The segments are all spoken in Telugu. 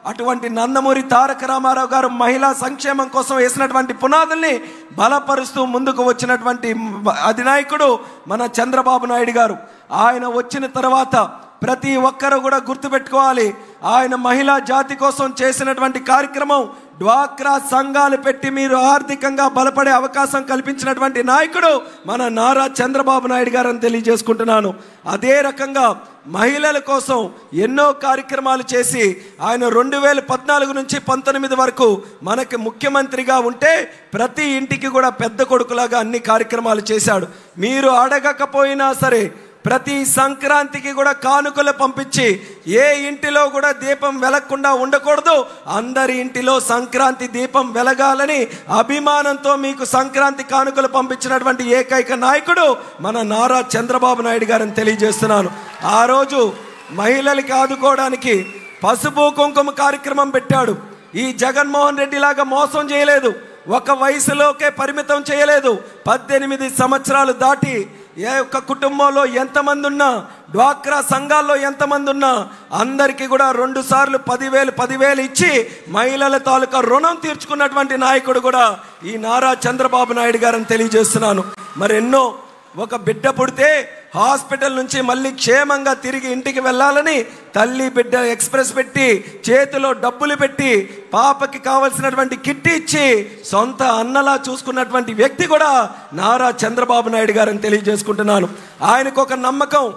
అటువంటి నందమూరి తారక రామారావు గారు మహిళా సంక్షేమం కోసం వేసినటువంటి పునాదుల్ని బలపరుస్తూ ముందుకు వచ్చినటువంటి అధినాయకుడు మన చంద్రబాబు నాయుడు గారు. ఆయన వచ్చిన తర్వాత ప్రతి ఒక్కరు కూడా గుర్తుపెట్టుకోవాలి, ఆయన మహిళా జాతి కోసం చేసినటువంటి కార్యక్రమం డ్వాక్రా సంఘాలు పెట్టి మీరు ఆర్థికంగా బలపడే అవకాశం కల్పించినటువంటి నాయకుడు మన నారా చంద్రబాబు నాయుడు గారు అని తెలియజేసుకుంటున్నాను. అదే రకంగా మహిళల కోసం ఎన్నో కార్యక్రమాలు చేసి ఆయన 2014 నుంచి 19 వరకు మనకి ముఖ్యమంత్రిగా ఉంటే ప్రతి ఇంటికి కూడా పెద్ద కొడుకులాగా అన్ని కార్యక్రమాలు చేశాడు. మీరు అడగకపోయినా సరే ప్రతి సంక్రాంతికి కూడా కానుకలు పంపించి ఏ ఇంటిలో కూడా దీపం వెలగకుండా ఉండకూడదు, అందరి ఇంటిలో సంక్రాంతి దీపం వెలగాలని అభిమానంతో మీకు సంక్రాంతి కానుకలు పంపించినటువంటి ఏకైక నాయకుడు మన నారా చంద్రబాబు నాయుడు గారని తెలియజేస్తున్నాను. ఆ రోజు మహిళలకి ఆదుకోవడానికి పసుపు కుంకుమ కార్యక్రమం పెట్టాడు. ఈ జగన్మోహన్ రెడ్డి లాగా మోసం చేయలేదు, ఒక వయసులోకే పరిమితం చేయలేదు. 18 సంవత్సరాలు దాటి ఏ ఒక్క కుటుంబంలో ఎంతమంది ఉన్నా, డ్వాక్రా సంఘాల్లో ఎంతమంది ఉన్నా అందరికీ కూడా 2 సార్లు 10,000 ఇచ్చి మహిళల తాలూకా రుణం తీర్చుకున్నటువంటి నాయకుడు కూడా ఈ నారా చంద్రబాబు నాయుడు గారని తెలియజేస్తున్నాను. మరెన్నో ఒక బిడ్డ పుడితే హాస్పిటల్ నుంచి మళ్ళీ క్షేమంగా తిరిగి ఇంటికి వెళ్ళాలని తల్లి బిడ్డ ఎక్స్ప్రెస్ పెట్టి చేతిలో డబ్బులు పెట్టి పాపకి కావలసినటువంటి కిట్ ఇచ్చి సొంత అన్నలా చూసుకున్నటువంటి వ్యక్తి కూడా నారా చంద్రబాబు నాయుడు గారని తెలియజేసుకుంటున్నాను. ఆయనకు ఒక నమ్మకం,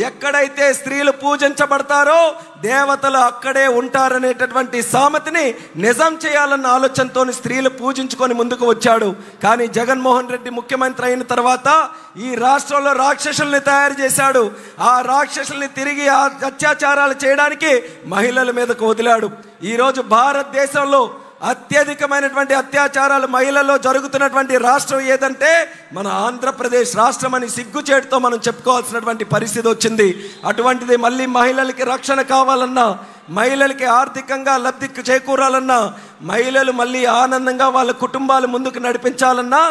ఎక్కడైతే స్త్రీలు పూజించబడతారో దేవతలు అక్కడే ఉంటారనేటటువంటి సామెతని నిజం చేయాలన్న ఆలోచనతో స్త్రీలు పూజించుకొని ముందుకు వచ్చాడు. కానీ జగన్మోహన్ రెడ్డి ముఖ్యమంత్రి అయిన తర్వాత ఈ రాష్ట్రంలో రాక్షసుల్ని తయారు చేశాడు. ఆ రాక్షసుల్ని తిరిగి ఆ అత్యాచారాలు చేయడానికి మహిళల మీదకు వదిలాడు. ఈరోజు భారతదేశంలో అత్యధికమైనటువంటి అత్యాచారాలు మహిళల్లో జరుగుతున్నటువంటి రాష్ట్రం ఏదంటే మన ఆంధ్రప్రదేశ్ రాష్ట్రం అని సిగ్గుచేటుతో మనం చెప్పుకోవాల్సినటువంటి పరిస్థితి వచ్చింది. అటువంటిది మళ్ళీ మహిళలకి రక్షణ కావాలన్నా, మహిళలకి ఆర్థికంగా లబ్ధి చేకూరాలన్నా, మహిళలు మళ్ళీ ఆనందంగా వాళ్ళ కుటుంబాలు ముందుకు నడిపించాలన్నా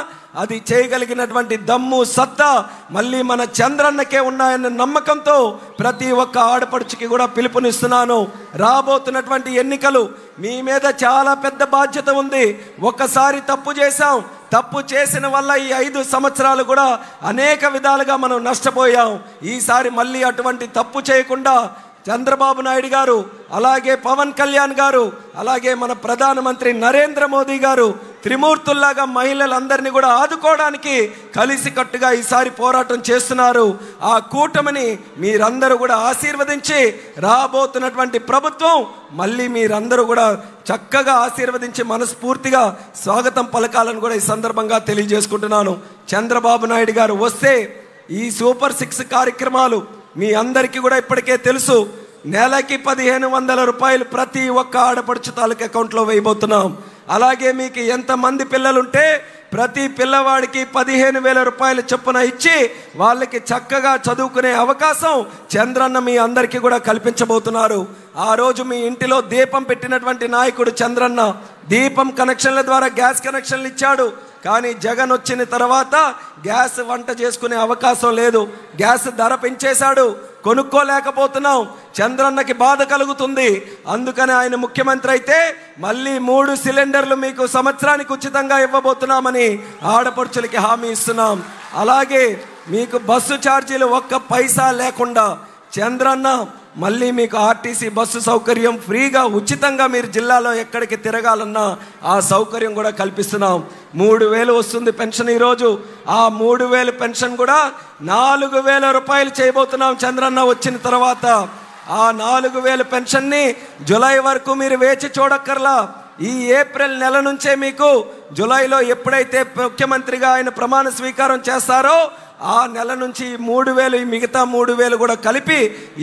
అది చేయగలిగినటువంటి దమ్ము సత్తా మళ్ళీ మన చంద్రన్నకే ఉన్నాయన్న నమ్మకంతో ప్రతి ఒక్క ఆడపడుచుకి కూడా పిలుపునిస్తున్నాను. రాబోతున్నటువంటి ఎన్నికలు మీ మీద చాలా పెద్ద బాధ్యత ఉంది. ఒక్కసారి తప్పు చేశాం, తప్పు చేసిన వల్ల ఈ 5 సంవత్సరాలు కూడా అనేక విధాలుగా మనం నష్టపోయాం. ఈసారి మళ్ళీ అటువంటి తప్పు చేయకుండా చంద్రబాబు నాయుడు గారు, అలాగే పవన్ కళ్యాణ్ గారు, అలాగే మన ప్రధానమంత్రి నరేంద్ర మోదీ గారు త్రిమూర్తుల్లాగా మహిళలందరినీ కూడా ఆదుకోవడానికి కలిసికట్టుగా ఈసారి పోరాటం చేస్తున్నారు. ఆ కూటమిని మీరందరూ కూడా ఆశీర్వదించి రాబోతున్నటువంటి ప్రభుత్వం మళ్ళీ మీరందరూ కూడా చక్కగా ఆశీర్వదించి మనస్ఫూర్తిగా స్వాగతం పలకాలని కూడా ఈ సందర్భంగా తెలియజేసుకుంటున్నాను. చంద్రబాబు నాయుడు గారు వస్తే ఈ సూపర్ 6 కార్యక్రమాలు మీ అందరికీ కూడా ఇప్పటికే తెలుసు. నెలకి 1,500 రూపాయలు ప్రతి ఒక్క ఆడపడుచు తాలూకు అకౌంట్లో వేయబోతున్నాం. అలాగే మీకు ఎంతమంది పిల్లలుంటే ప్రతి పిల్లవాడికి 15,000 రూపాయలు చొప్పున ఇచ్చి వాళ్ళకి చక్కగా చదువుకునే అవకాశం చంద్రన్న మీ అందరికీ కూడా కల్పించబోతున్నారు. ఆ రోజు మీ ఇంటిలో దీపం పెట్టినటువంటి నాయకుడు చంద్రన్న దీపం కనెక్షన్ల ద్వారా గ్యాస్ కనెక్షన్లు ఇచ్చాడు. కానీ జగన్ వచ్చిన తర్వాత గ్యాస్ వంట చేసుకునే అవకాశం లేదు. గ్యాస్ ధర పెంచేశాడు, కొనుక్కోలేకపోతున్నాం. చంద్రన్నకి బాధ కలుగుతుంది. అందుకని ఆయన ముఖ్యమంత్రి అయితే మళ్ళీ 3 సిలిండర్లు మీకు సంవత్సరానికి ఉచితంగా ఇవ్వబోతున్నామని ఆడపడుచులకి హామీ ఇస్తున్నాం. అలాగే మీకు బస్సు ఛార్జీలు 1 పైసా లేకుండా చంద్రన్న మళ్ళీ మీకు ఆర్టీసీ బస్సు సౌకర్యం ఫ్రీగా ఉచితంగా మీరు జిల్లాలో ఎక్కడికి తిరగాలన్నా ఆ సౌకర్యం కూడా కల్పిస్తున్నాం. 3,000 వస్తుంది పెన్షన్ ఈరోజు. ఆ 3,000 పెన్షన్ కూడా 4,000 రూపాయలు చేయబోతున్నాం చంద్రన్న వచ్చిన తర్వాత. ఆ 4,000 పెన్షన్ని జూలై వరకు మీరు వేచి చూడక్కర్లా. ఈ ఏప్రిల్ నెల నుంచే మీకు జూలైలో ఎప్పుడైతే ముఖ్యమంత్రిగా ఆయన ప్రమాణ స్వీకారం చేస్తారో ఆ నెల నుంచి 3,000 మిగతా 3,000 కూడా కలిపి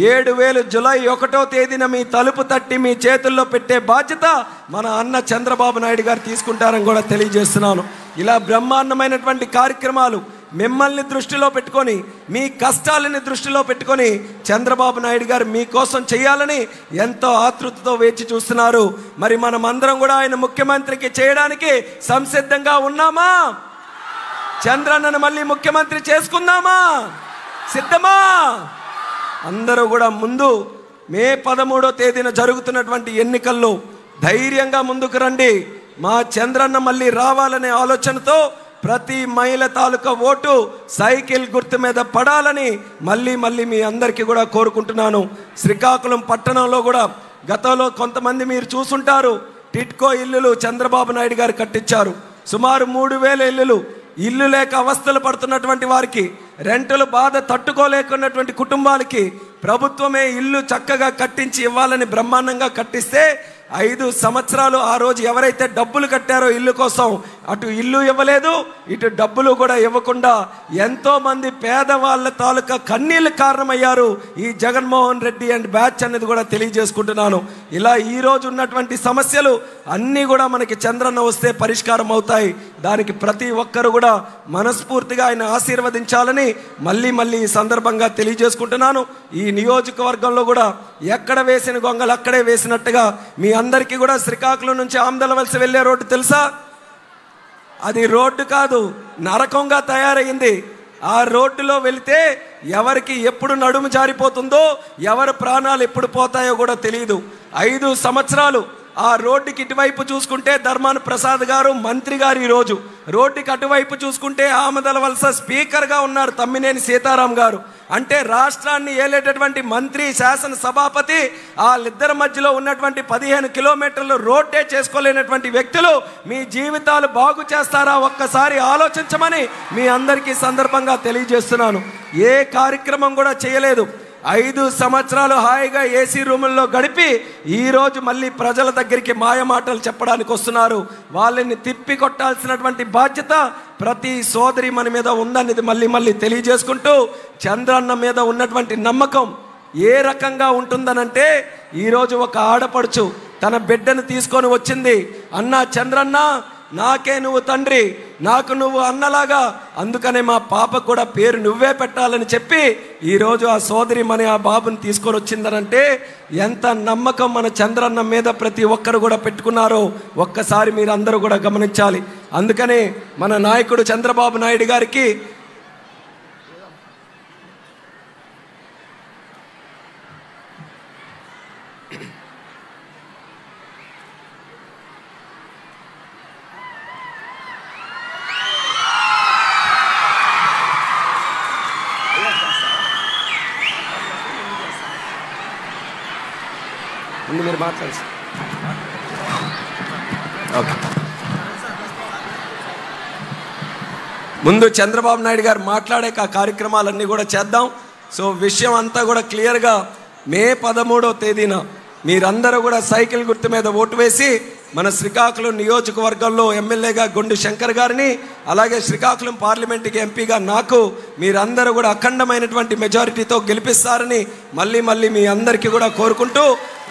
7,000 జూలై 1వ తేదీన మీ తలుపు తట్టి మీ చేతుల్లో పెట్టే బాధ్యత మన అన్న చంద్రబాబు నాయుడు గారు తీసుకుంటారని కూడా తెలియజేస్తున్నాను. ఇలా బ్రహ్మాండమైనటువంటి కార్యక్రమాలు మిమ్మల్ని దృష్టిలో పెట్టుకొని మీ కష్టాలని దృష్టిలో పెట్టుకొని చంద్రబాబు నాయుడు గారు మీకోసం చేయాలని ఎంతో ఆతృతతో వేచి చూస్తున్నారు. మరి మనం అందరం కూడా ఆయన ముఖ్యమంత్రికి చేయడానికి సంసిద్ధంగా ఉన్నామా? చంద్రన్నను మళ్ళీ ముఖ్యమంత్రి చేసుకుందామా? సిద్ధమా? అందరూ కూడా ముందు మే 13వ తేదీన జరుగుతున్నటువంటి ఎన్నికల్లో ధైర్యంగా ముందుకు రండి. మా చంద్రన్న మళ్ళీ రావాలనే ఆలోచనతో ప్రతి మహిళ తాలూకా ఓటు సైకిల్ గుర్తు మీద పడాలని మళ్ళీ మీ అందరికీ కూడా కోరుకుంటున్నాను. శ్రీకాకుళం పట్టణంలో కూడా గతంలో కొంతమంది మీరు చూసుంటారు, టిట్కో ఇల్లులు చంద్రబాబు నాయుడు గారు కట్టించారు. సుమారు 3000 ఇల్లు లేక అవస్థలు పడుతున్నటువంటి వారికి, రెంటుల బాధ తట్టుకోలేకున్నటువంటి కుటుంబాలకి ప్రభుత్వమే ఇల్లు చక్కగా కట్టించి ఇవ్వాలని బ్రహ్మాండంగా కట్టిస్తే 5 సంవత్సరాలు ఆ రోజు ఎవరైతే డబ్బులు కట్టారో ఇల్లు కోసం, అటు ఇల్లు ఇవ్వలేదు, ఇటు డబ్బులు కూడా ఇవ్వకుండా ఎంతో మంది పేదవాళ్ళ తాలూకా కన్నీళ్ళు కారణమయ్యారు ఈ జగన్మోహన్ రెడ్డి అండ్ బ్యాచ్ అనేది కూడా తెలియజేసుకుంటున్నాను. ఇలా ఈ రోజు ఉన్నటువంటి సమస్యలు అన్నీ కూడా మనకి చంద్రన్న వస్తే పరిష్కారం అవుతాయి. దానికి ప్రతి ఒక్కరు కూడా మనస్ఫూర్తిగా ఆయన ఆశీర్వదించాలని మళ్ళీ ఈ సందర్భంగా తెలియజేసుకుంటున్నాను. ఈ నియోజకవర్గంలో కూడా ఎక్కడ వేసిన గొంగలు అక్కడే వేసినట్టుగా మీ అందరికీ కూడా శ్రీకాకుళం నుంచి ఆమదలవలస వెళ్ళే రోడ్డు తెలుసా? అది రోడ్డు కాదు, నరకంగా తయారైంది. ఆ రోడ్డులో వెళితే ఎవరికి ఎప్పుడు నడుము జారిపోతుందో, ఎవరి ప్రాణాలు ఎప్పుడు పోతాయో కూడా తెలియదు. 5 సంవత్సరాలు ఆ రోడ్డుకి ఇటువైపు చూసుకుంటే ధర్మాన ప్రసాద్ గారు మంత్రి గారు, ఈరోజు రోడ్డుకి అటువైపు చూసుకుంటే ఆమదలవలస స్పీకర్గా ఉన్నారు తమ్మినేని సీతారాం గారు. అంటే రాష్ట్రాన్ని ఏలేటటువంటి మంత్రి, శాసన సభాపతి, వాళ్ళిద్దరి మధ్యలో ఉన్నటువంటి 15 కిలోమీటర్లు రోడ్డే చేసుకోలేనటువంటి వ్యక్తులు మీ జీవితాలు బాగు చేస్తారా? ఒక్కసారి ఆలోచించమని మీ అందరికీ సందర్భంగా తెలియజేస్తున్నాను. ఏ కార్యక్రమం కూడా చేయలేదు. 5 సంవత్సరాలు హాయిగా ఏసీ రూముల్లో గడిపి ఈరోజు మళ్ళీ ప్రజల దగ్గరికి మాయమాటలు చెప్పడానికి వస్తున్నారు. వాళ్ళని తిప్పి కొట్టాల్సినటువంటి బాధ్యత ప్రతి సోదరి మన మీద ఉందనేది మళ్ళీ తెలియజేసుకుంటూ, చంద్రన్న మీద ఉన్నటువంటి నమ్మకం ఏ రకంగా ఉంటుందనంటే, ఈరోజు ఒక ఆడపడుచు తన బిడ్డను తీసుకొని వచ్చింది. అన్నా చంద్రన్న, నాకే నువ్వు తండ్రి, నాకు నువ్వు అన్నలాగా, అందుకనే మా పాపకు కూడా పేరు నువ్వే పెట్టాలని చెప్పి ఈరోజు ఆ సోదరి మన ఆ బాబుని తీసుకొని వచ్చిందనంటే ఎంత నమ్మకం మన చంద్రన్న మీద ప్రతి ఒక్కరు కూడా పెట్టుకున్నారో ఒక్కసారి మీరు అందరూ కూడా గమనించాలి. అందుకనే మన నాయకుడు చంద్రబాబు నాయుడు గారికి మీరు మాట్లాడాలి. ఓకే, ముందు చంద్రబాబు నాయుడు గారు మాట్లాడే ఆ కార్యక్రమాలన్నీ కూడా చేద్దాం. సో విషయం అంతా కూడా క్లియర్గా మే 13వ తేదీన మీరందరూ కూడా సైకిల్ గుర్తు మీద ఓటు వేసి మన శ్రీకాకుళం నియోజకవర్గంలో ఎమ్మెల్యేగా గుండు శంకర్ గారిని, అలాగే శ్రీకాకుళం పార్లమెంటుకి ఎంపీగా నాకు మీరందరూ కూడా అఖండమైనటువంటి మెజారిటీతో గెలిపిస్తారని మళ్ళీ మీ అందరికీ కూడా కోరుకుంటూ,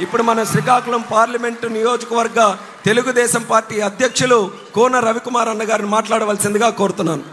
ఇప్పుడు మన శ్రీకాకుళం పార్లమెంటు నియోజకవర్గ తెలుగుదేశం పార్టీ అధ్యక్షులు కోన రవికుమార్ అన్న గారిని మాట్లాడవలసిందిగా కోరుతున్నాను.